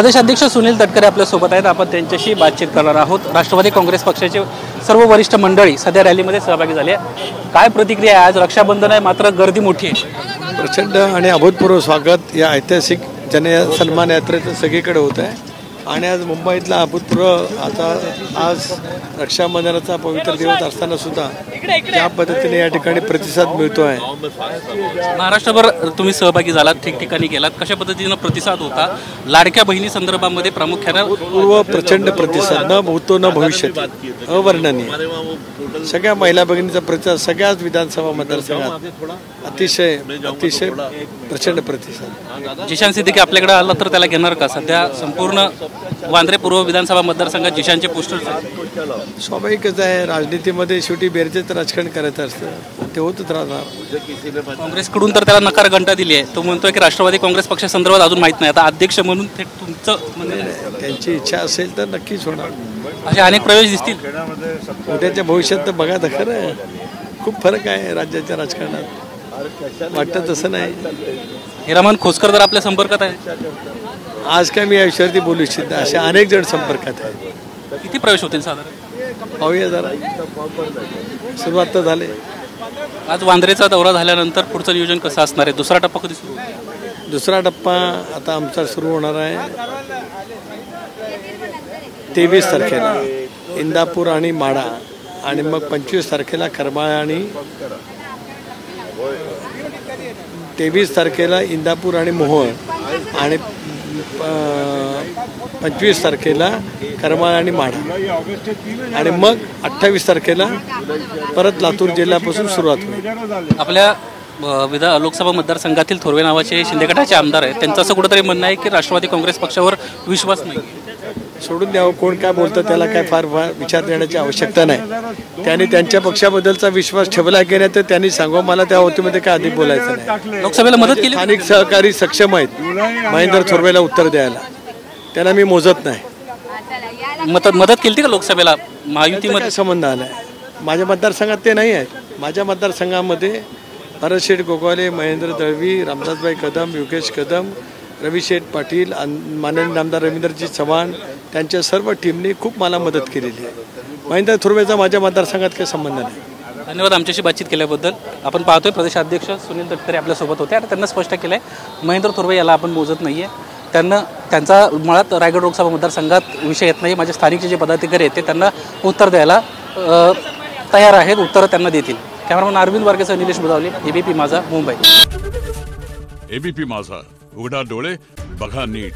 प्रदेशाध्यक्ष सुनील तटकरे आपल्यासोबत आहेत। आपण त्यांच्याशी बातचीत करणार आहोत। राष्ट्रवादी काँग्रेस पक्षाचे सर्व वरिष्ठ मंडळी सध्या रॅलीमध्ये सहभागी झाले आहे। काय प्रतिक्रिया आहे? आज रक्षाबंधन आहे, मात्र गर्दी मोठी आहे। प्रचंड आणि अभूतपूर्व स्वागत या ऐतिहासिक सन्मान यात्रेचं सगळीकडे होत आहे। आणि आज मुंबईतला अभूतपूर्व आज रक्षाबंधनाचा पवित्र दिवस असताना सुद्धा ज्या पद्धतीने या ठिकाणी प्रतिसाद मिळतो आहे। महाराष्ट्रभर तुम्ही सहभागी झालात, ठिकठिकाणी गेलात, कशा पद्धतीने प्रतिसाद होता? लाडक्या बहिणी संदर्भामध्ये प्रामुख्याने पूर्व प्रचंड प्रतिसाद, न भूतो न भविष्यती, अवर्णनीय। सगळ्या महिला भगिनीचा प्रतिसाद सगळ्याच विधानसभा मतदारसंघात अतिशय प्रचंड प्रतिसाद। जिशान सिद्दीकी आपल्याकडे आला तर त्याला घेणार का? सध्या संपूर्ण वांद्रे पूर्व विधानसभा मतदारसंघात जिशानचे पोस्टर्स आहेत। स्वाभाविकच आहे, राजनीतीमध्ये शेवटी बेरजेचं राजकारण करायचं असतं, ते होतच राहणार। काँग्रेसकडून तर त्याला नकार घंटा दिली आहे। तो म्हणतोय की राष्ट्रवादी काँग्रेस पक्षासंदर्भात अजून माहित नाही, आता अध्यक्ष म्हणून ते तुमचं म्हणजे त्यांची इच्छा असेल तर नक्कीच होणार। असे अनेक प्रवेश दिसतील उद्याच्या भविष्यात तर बघा, तर खरं खूप फरक आहे राज्याच्या राजकारणात, वाटतं तसं नाही। हिरामन खोसकर तर आपल्या संपर्कात आहे। आज काय मी या विषयावरती बोलू इच्छित नाही, असे अनेक जण संपर्कात आहेत। किती प्रवेश होतील साधारण? पाहूया जरा, सुरुवात तर झाली। आज वांद्रेचा दौरा झाल्यानंतर पुढचं नियोजन कसं असणार आहे? दुसरा टप्पा कधी सुरू? दुसरा टप्पा आता आमचा सुरू होणार आहे 23 तारखेला इंदापूर आणि माढा, आणि मग 25 तारखेला करमाळा, आणि 23 तारखेला इंदापूर आणि मोहोळ, आणि 25 तारखेला करमाळा आणि माढा, आणि मग 28 तारखेला परत लातूर जिल्ह्यापासून सुरुवात होईल। आपल्या लोकसभा मतदारसंघातील थोरवे नावाचे शिंदे गटाचे आमदार आहेत, त्यांचं असं कुठंतरी म्हणणं आहे की राष्ट्रवादी काँग्रेस पक्षावर विश्वास नाही। सोडून द्यावं, कोण काय बोलतं त्याला काय फार विचार देण्याची आवश्यकता नाही। त्यांनी त्यांच्या पक्षाबद्दलचा विश्वास ठेवला की नाही तर त्यांनी सांगा, मला त्या होतीमध्ये काय अधिक बोलायचं नाही। लोकसभेला मदत केली, स्थानिक सहकारी सक्षम आहेत महेंद्र थोरवेला उत्तर द्यायला, त्यांना मी मोजत नाही। मदत केली का लोकसभेला? महायुतीमध्ये काय संबंध आलाय? माझ्या मतदारसंघात ते नाही आहेत। माझ्या मतदारसंघामध्ये भरत शेठ गोगावले, महेंद्र दळवी, रामदासभाई कदम, योगेश कदम, रवी शेठ पाटील, माननीय आमदार रवींद्रजी चव्हाण, त्यांच्या सर्व टीमने खूप मला मदत केलेली आहे। महेंद्र थोरवेचा माझ्या मतदारसंघात काही संबंध नाही। धन्यवाद आमच्याशी बातचीत केल्याबद्दल। आपण पाहतोय प्रदेशाध्यक्ष सुनील तटकरे आपल्यासोबत होते आणि त्यांना स्पष्ट केलं आहे महेंद्र थोरवे याला आपण मोजत नाही आहे। त्यांचा मुळात रायगड लोकसभा मतदारसंघात विषय येत नाही। माझे स्थानिकचे जे पदाधिकारी आहेत ते त्यांना उत्तर द्यायला तयार आहेत, उत्तरं त्यांना देतील। कॅमेरामन अरविंद वारकेसह निलेश बुधावले, एबीपी माझा, मुंबई। एबीपी माझा, उघडा डोळे बघा नीट।